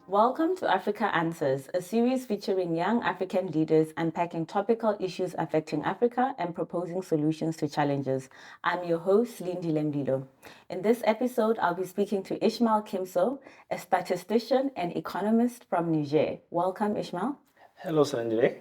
Welcome to Africa Answers, a series featuring young African leaders unpacking topical issues affecting Africa and proposing solutions to challenges. I'm your host, Silindile Mlilo. In this episode, I'll be speaking to Ismael Kimso, a statistician and economist from Niger. Welcome, Ishmael. Hello, Silindile.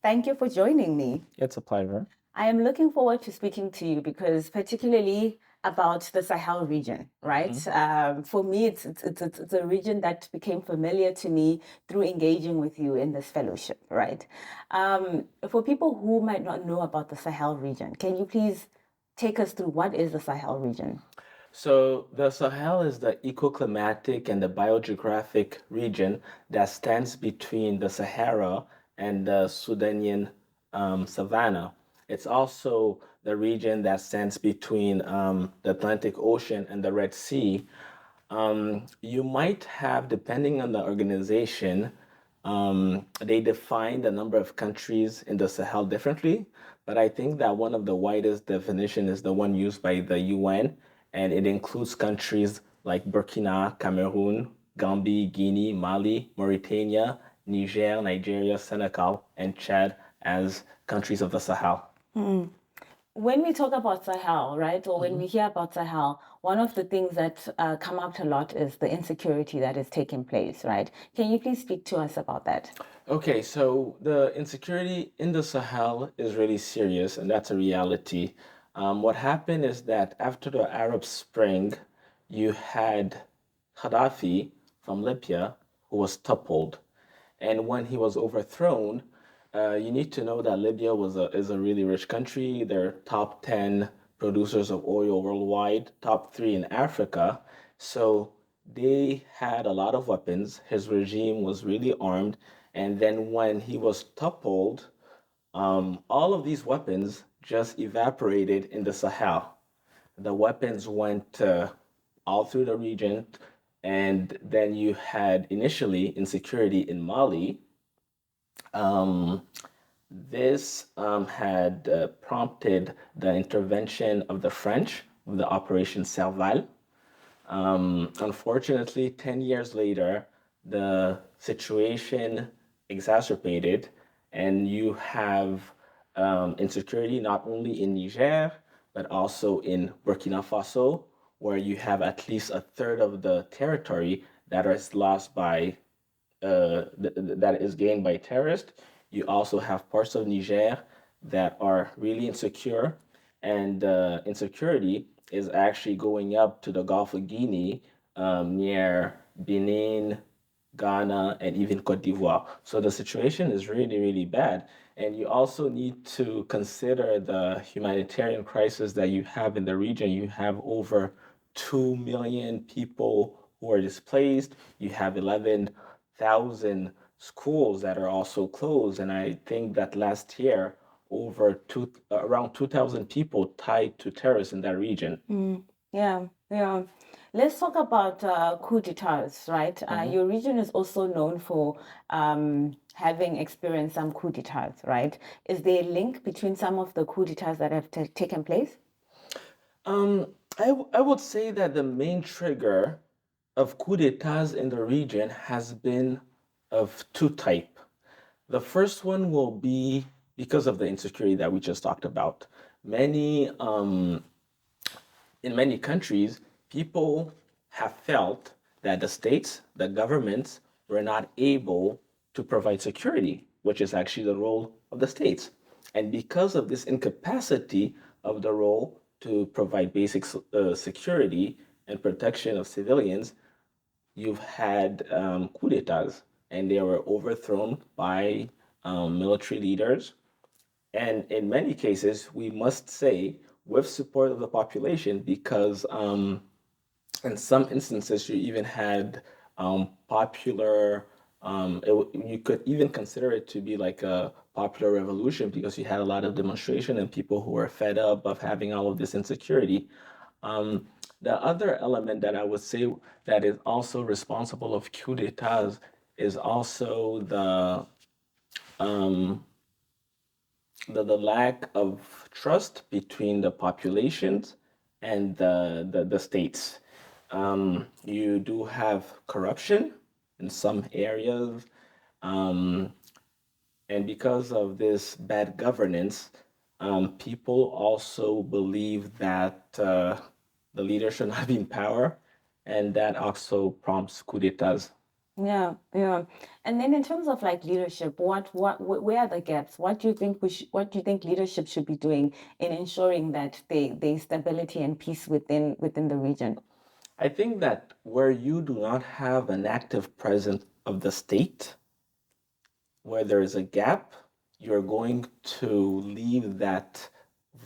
Thank you for joining me. It's a pleasure. I am looking forward to speaking to you because particularly about the Sahel region, right? For me, it's a region that became familiar to me through engaging with you in this fellowship, right? For people who might not know about the Sahel region, can you please take us through what is the Sahel region? So, the Sahel is the ecoclimatic and the biogeographic region that stands between the Sahara and the Sudanian savanna. It's also the region that stands between the Atlantic Ocean and the Red Sea. You might have, depending on the organization, they define the number of countries in the Sahel differently, but I think that one of the widest definition is the one used by the UN, and it includes countries like Burkina, Cameroon, Gambia, Guinea, Mali, Mauritania, Niger, Nigeria, Senegal, and Chad as countries of the Sahel. When we talk about Sahel, right, or when we hear about Sahel, one of the things that come up a lot is the insecurity that is taking place, right? Can you please speak to us about that? Okay, so the insecurity in the Sahel is really serious, and that's a reality. What happened is that after the Arab Spring, you had Gaddafi from Libya who was toppled. And when he was overthrown, you need to know that Libya is a really rich country. They're top 10 producers of oil worldwide, top 3 in Africa. So they had a lot of weapons. His regime was really armed. And then when he was toppled, all of these weapons just evaporated in the Sahel. The weapons went all through the region. And then you had initially insecurity in Mali. This had prompted the intervention of the French with the Operation Serval. Unfortunately, 10 years later, the situation exacerbated, and you have insecurity not only in Niger, but also in Burkina Faso, where you have at least a third of the territory that is lost by that is gained by terrorists. You also have parts of Niger that are really insecure, and insecurity is actually going up to the Gulf of Guinea near Benin, Ghana, and even Cote d'Ivoire. So the situation is really, really bad. And you also need to consider the humanitarian crisis that you have in the region. You have over 2 million people who are displaced. You have 11,000 schools that are also closed. And I think that last year, around 2,000 people tied to terrorists in that region. Yeah. Let's talk about coup d'etats, right? Your region is also known for having experienced some coup d'etats, right? Is there a link between some of the coup d'etats that have taken place? I would say that the main trigger of coup d'etats in the region has been of two type. The first one will be because of the insecurity that we just talked about. In many countries, people have felt that the states, the governments, were not able to provide security, which is actually the role of the states. And because of this incapacity of the role to provide basic security and protection of civilians, you've had coup d'etats, and they were overthrown by military leaders. And in many cases, we must say, with support of the population, because in some instances, you even had popular, you could even consider it to be like a popular revolution because you had a lot of demonstration and people who were fed up of having all of this insecurity. The other element that I would say that is also responsible of coup d'etats is also the the lack of trust between the populations and the states. You do have corruption in some areas, um, and because of this bad governance, people also believe that the leader should not be in power, and that also prompts coup d'etats. Yeah, yeah. And then in terms of like leadership, where are the gaps? What do you think what do you think leadership should be doing in ensuring that there's stability and peace within the region? I think that where you do not have an active presence of the state, where there is a gap, you're going to leave that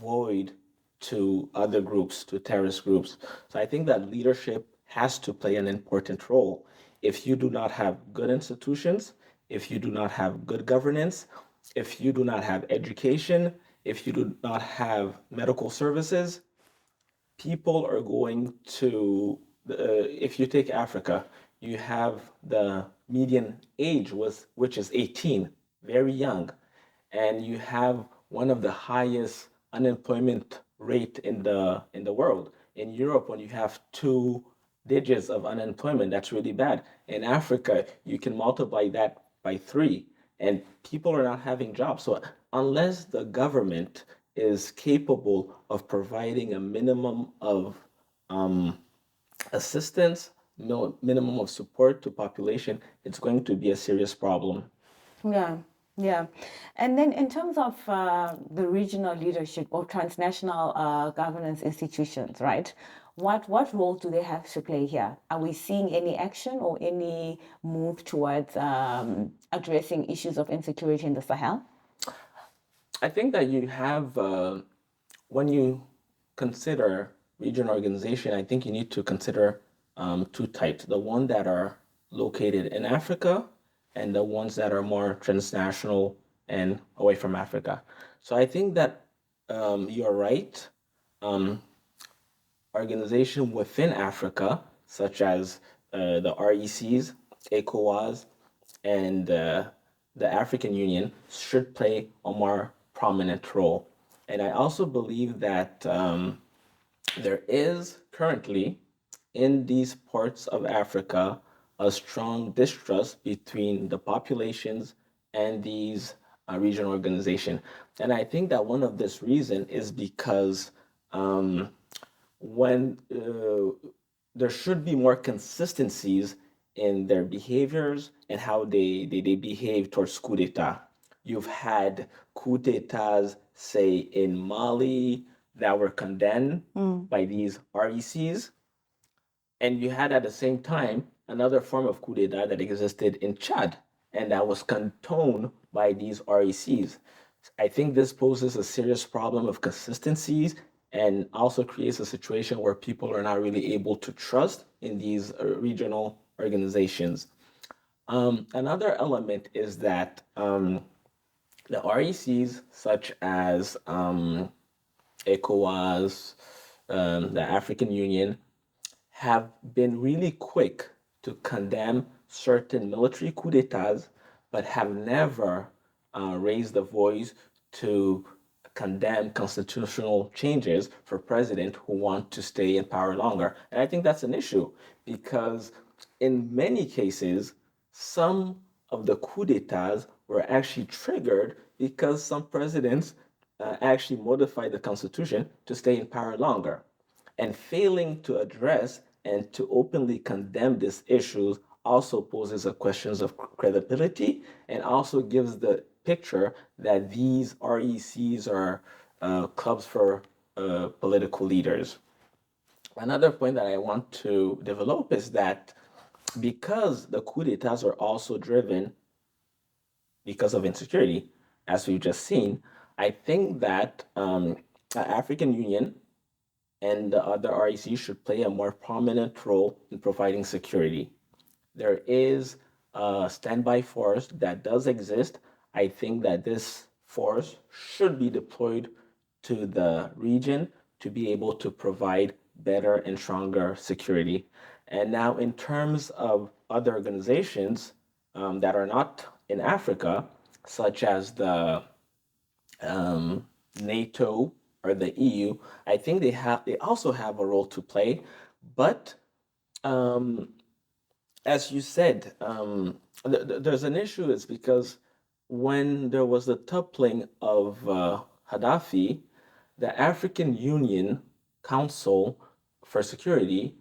void to other groups, to terrorist groups. So I think that leadership has to play an important role. If you do not have good institutions, if you do not have good governance, if you do not have education, if you do not have medical services, people are going to, if you take Africa, you have the median age which is 18, very young, and you have one of the highest unemployment rate in the world. In Europe, when you have two digits of unemployment, that's really bad. In Africa, you can multiply that by three, and people are not having jobs. So unless the government is capable of providing a minimum of um, assistance, minimum of support to population, it's going to be a serious problem. Yeah, yeah. And then in terms of the regional leadership or transnational governance institutions, right? What role do they have to play here? Are we seeing any action or any move towards addressing issues of insecurity in the Sahel? I think that you have, when you consider regional organization, I think you need to consider two types: the one that are located in Africa and the ones that are more transnational and away from Africa. So I think that you're right. Um, Organization within Africa, such as the RECs, ECOWAS, and the African Union, should play a more prominent role. And I also believe that there is currently in these parts of Africa a strong distrust between the populations and these regional organizations. And I think that one of this reason is because when there should be more consistencies in their behaviors and how they behave towards coup d'etat. You've had coup d'etats, say, in Mali that were condemned by these RECs, and you had at the same time another form of coup d'etat that existed in Chad and that was condoned by these RECs. I think this poses a serious problem of consistencies and also creates a situation where people are not really able to trust in these regional organizations. Another element is that the RECs, such as ECOWAS, the African Union, have been really quick to condemn certain military coups d'etats, but have never raised the voice to condemn constitutional changes for president who want to stay in power longer. And I think that's an issue because in many cases, some of the coups d'etats were actually triggered because some presidents actually modified the constitution to stay in power longer. And failing to address and to openly condemn these issues also poses a questions of credibility and also gives the picture that these RECs are clubs for political leaders. Another point that I want to develop is that because the coup d'etats are also driven because of insecurity, as we've just seen, I think that the African Union and the other RECs should play a more prominent role in providing security. There is a standby force that does exist. I think that this force should be deployed to the region to be able to provide better and stronger security. And now, in terms of other organizations that are not in Africa, such as the um, NATO or the EU, I think they also have a role to play. But um, as you said, there's an issue. It's because when there was the toppling of Gaddafi, the African Union Council for Security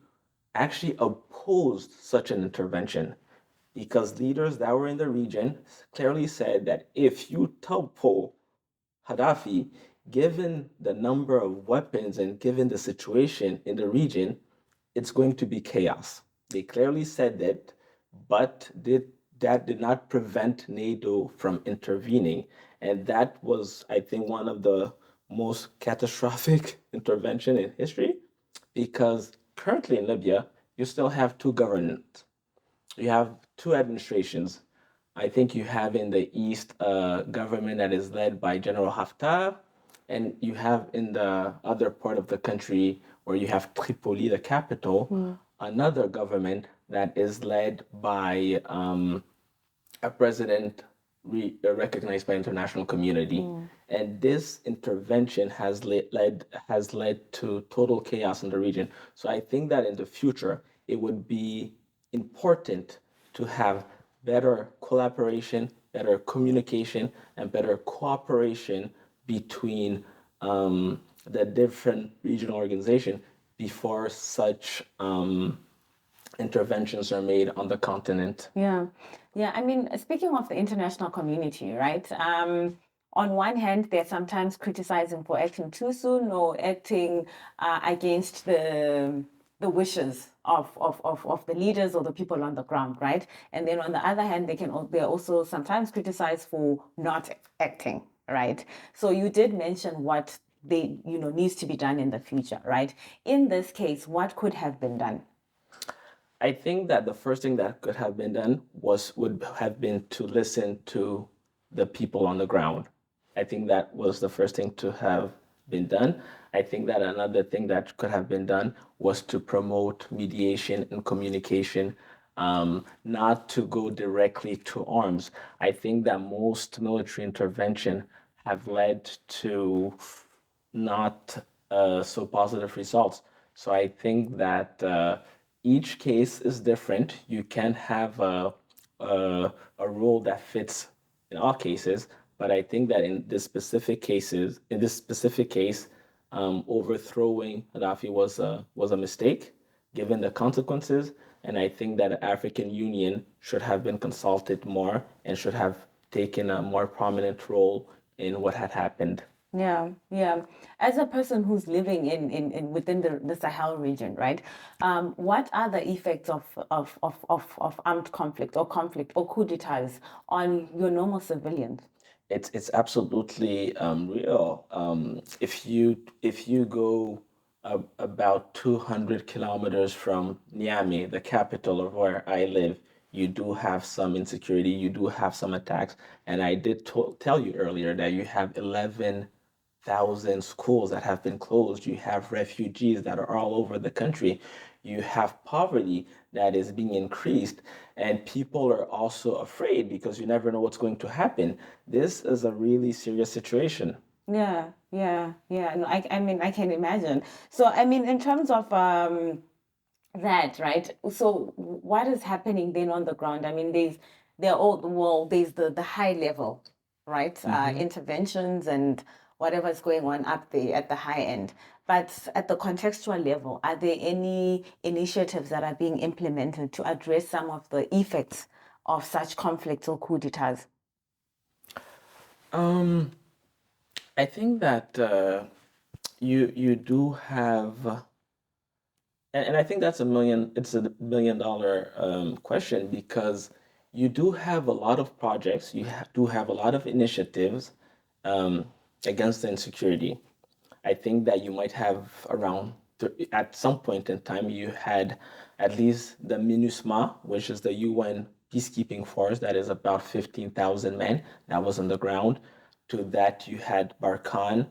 actually opposed such an intervention because leaders that were in the region clearly said that if you topple Gaddafi, given the number of weapons and given the situation in the region, it's going to be chaos. They clearly said that, but that did not prevent NATO from intervening. And that was, I think, one of the most catastrophic intervention in history because currently in Libya, you still have two governments. You have two administrations. I think you have in the east a government that is led by General Haftar, and you have in the other part of the country where you have Tripoli, the capital, another government that is led by a president recognized by international community. And this intervention has led to total chaos in the region. So I think that in the future it would be important to have better collaboration, better communication, and better cooperation between the different regional organizations before such interventions are made on the continent. Yeah, yeah. I mean, speaking of the international community, right? On one hand, they're sometimes criticizing for acting too soon or acting against the wishes of the leaders or the people on the ground, right? And then on the other hand, they're also sometimes criticized for not acting, right? So you did mention what needs to be done in the future, right? In this case, what could have been done? I think that the first thing that could have been done would have been to listen to the people on the ground. I think that was the first thing to have been done. I think that another thing that could have been done was to promote mediation and communication, not to go directly to arms. I think that most military intervention have led to not so positive results. So I think that each case is different. You can have a rule that fits in all cases, but I think that in this specific case, overthrowing Gaddafi was a mistake, given the consequences. And I think that the African Union should have been consulted more and should have taken a more prominent role in what had happened. Yeah, yeah. As a person who's living in within the Sahel region, right? What are the effects of armed conflict or coup d'etats on your normal civilians? It's absolutely real. If you go about 200 kilometers from Niamey, the capital of where I live, you do have some insecurity, you do have some attacks, and I did tell you earlier that you have 11,000 schools that have been closed. You have refugees that are all over the country. You have poverty that is being increased, and people are also afraid because you never know what's going to happen. This is a really serious situation. Yeah, yeah, yeah. No, I mean, I can imagine. So, I mean, in terms of that, right? So, what is happening then on the ground? I mean, there's the high level, right? Interventions and whatever's going on up there at the high end. But at the contextual level, are there any initiatives that are being implemented to address some of the effects of such conflicts or coup d'etats? Um, I think that you do have, and I think it's a $1 million question because you do have a lot of projects, do have a lot of initiatives um, against the insecurity. I think that you might have at some point in time, you had at least the MINUSMA, which is the UN peacekeeping force that is about 15,000 men that was on the ground. To that, you had Barkhane.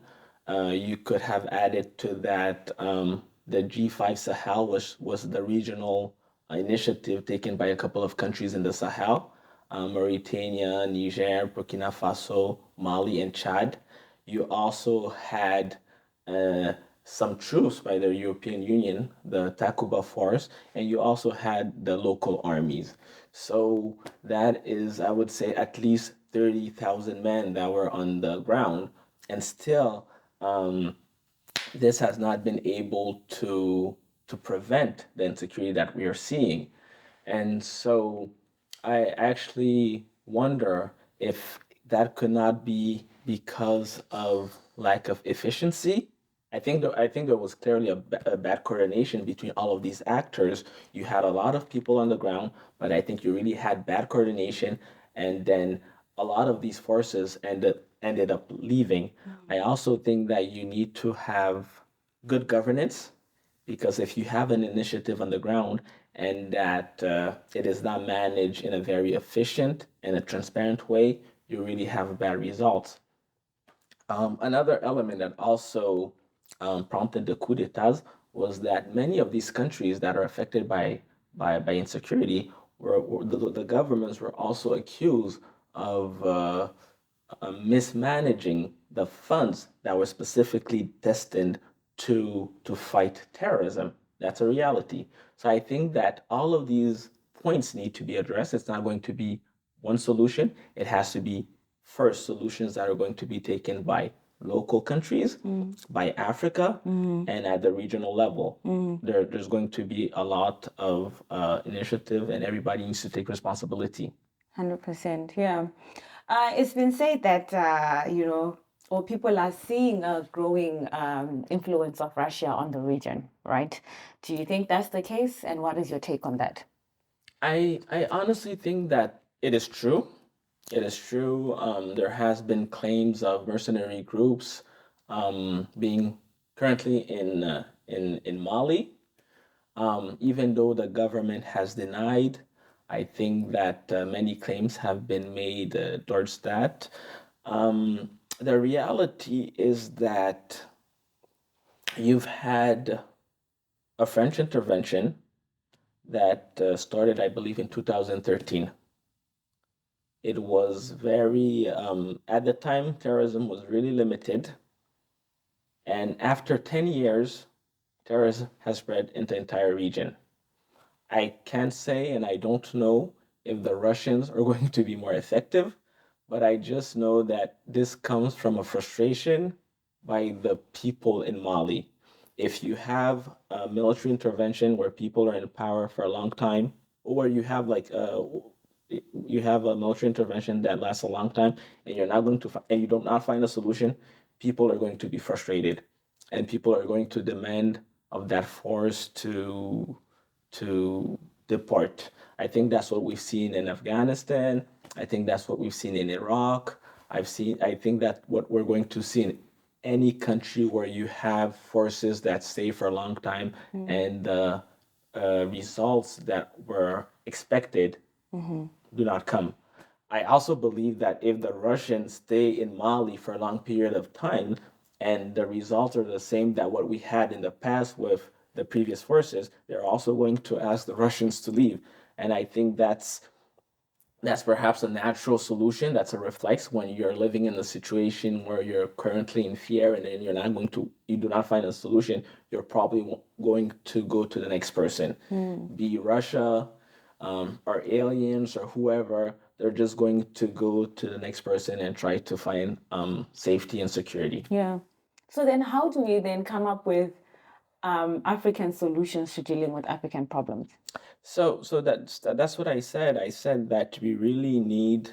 You could have added to that the G5 Sahel, which was the regional initiative taken by a couple of countries in the Sahel, Mauritania, Niger, Burkina Faso, Mali, and Chad. You also had uh, some troops by the European Union, the Takuba Force, and you also had the local armies. So that is, I would say, at least 30,000 men that were on the ground, and still, um, this has not been able to prevent the insecurity that we are seeing. And so I actually wonder if that could not be because of lack of efficiency. I think there was clearly a bad coordination between all of these actors. You had a lot of people on the ground, but I think you really had bad coordination, and then a lot of these forces ended up leaving. I also think that you need to have good governance, because if you have an initiative on the ground and that it is not managed in a very efficient and a transparent way, you really have bad results. Another element that also prompted the coup d'etats was that many of these countries that are affected by insecurity were the governments were also accused of mismanaging the funds that were specifically destined to fight terrorism. That's a reality. So I think that all of these points need to be addressed. It's not going to be one solution. It has to be first solutions that are going to be taken by local countries, by Africa, and at the regional level. There's going to be a lot of initiative, and everybody needs to take responsibility. 100%, yeah. It's been said that, or people are seeing a growing influence of Russia on the region, right? Do you think that's the case? And what is your take on that? I honestly think that it is true. It is true. There has been claims of mercenary groups being currently in Mali. Even though the government has denied, I think that many claims have been made towards that. The reality is that you've had a French intervention that started, I believe, in 2013. It was very, at the time, terrorism was really limited. And after 10 years, terrorism has spread into the entire region. I can't say, and I don't know if the Russians are going to be more effective, but I just know that this comes from a frustration by the people in Mali. If you have a military intervention where people are in power for a long time, or you have a military intervention that lasts a long time, and you're not going to and you do not find a solution, people are going to be frustrated, and people are going to demand of that force to deport. I think that's what we've seen in Afghanistan. I think that's what we've seen in Iraq. I think that what we're going to see in any country where you have forces that stay for a long time, and the results that were expected do not come. I also believe that if the Russians stay in Mali for a long period of time and the results are the same that what we had in the past with the previous forces, they're also going to ask the Russians to leave. And I think that's perhaps a natural solution. That's a reflex when you're living in a situation where you're currently in fear, and then you do not find a solution. You're probably going to go to the next person, be Russia, or aliens or whoever. They're just going to go to the next person and try to find safety and security. Yeah. So then how do we then come up with African solutions to dealing with African problems? So that's what I said. I said that we really need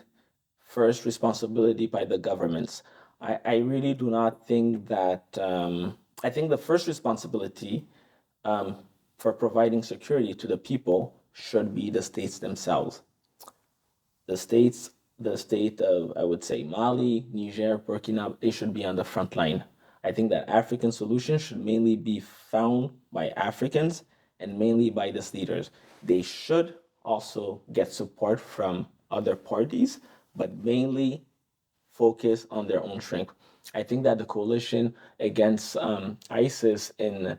first responsibility by the governments. I really do not think that. I think the first responsibility um, for providing security to the people should be the states themselves. The states, the state of, I would say, Mali, Niger, Burkina, they should be on the front line. I think that African solutions should mainly be found by Africans and mainly by these leaders. They should also get support from other parties, but mainly focus on their own strength. I think that the coalition against ISIS in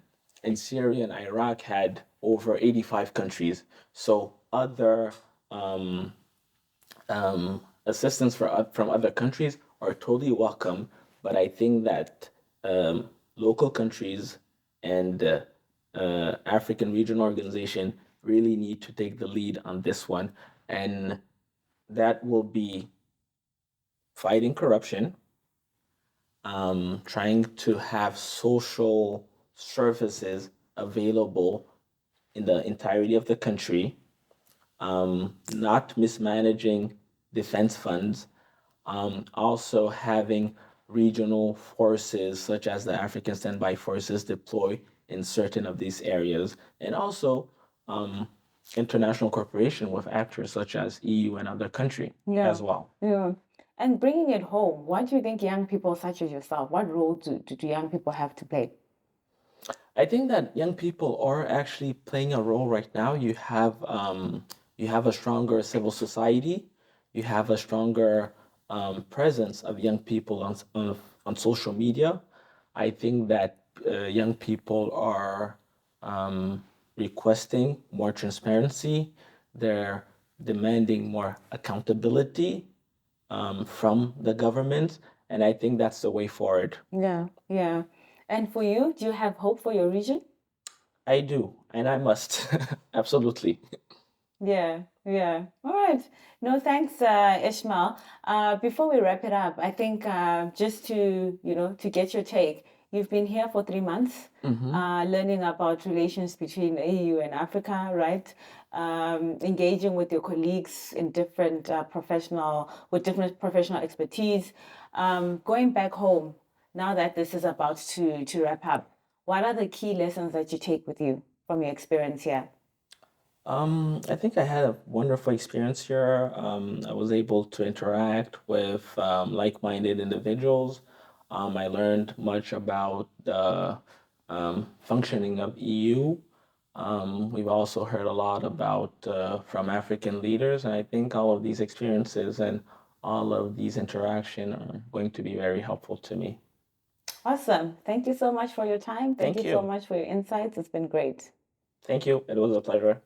Syria and Iraq had over 85 countries. So other assistance from other countries are totally welcome, But I think that local countries and African region organization really need to take the lead on this one, and that will be fighting corruption, trying to have social services available in the entirety of the country, not mismanaging defense funds, also having regional forces such as the African Standby Forces deploy in certain of these areas, and also international cooperation with actors such as EU and other countries Yeah. as well. Yeah. And bringing it home, what do you think young people such as yourself, what role do young people have to play? I think that young people are actually playing a role right now. You have a stronger civil society, you have a stronger presence of young people on social media. I think that young people are requesting more transparency. They're demanding more accountability from the government, and I think that's the way forward. Yeah, yeah. And for you, do you have hope for your region? I do, and I must. Absolutely. Yeah, yeah. All right. No, thanks, Ishmael. Before we wrap it up, I think just to get your take, you've been here for 3 months, learning about relations between EU and Africa, right? Engaging with your colleagues in different with different professional expertise. Going back home, now that this is about to wrap up, what are the key lessons that you take with you from your experience here? I think I had a wonderful experience here. I was able to interact with like-minded individuals. I learned much about the functioning of EU. We've also heard a lot about from African leaders, and I think all of these experiences and all of these interaction are going to be very helpful to me. Awesome. Thank you so much for your time. Thank Thank you so you. much for your insights. It's been great. Thank you. It was a pleasure.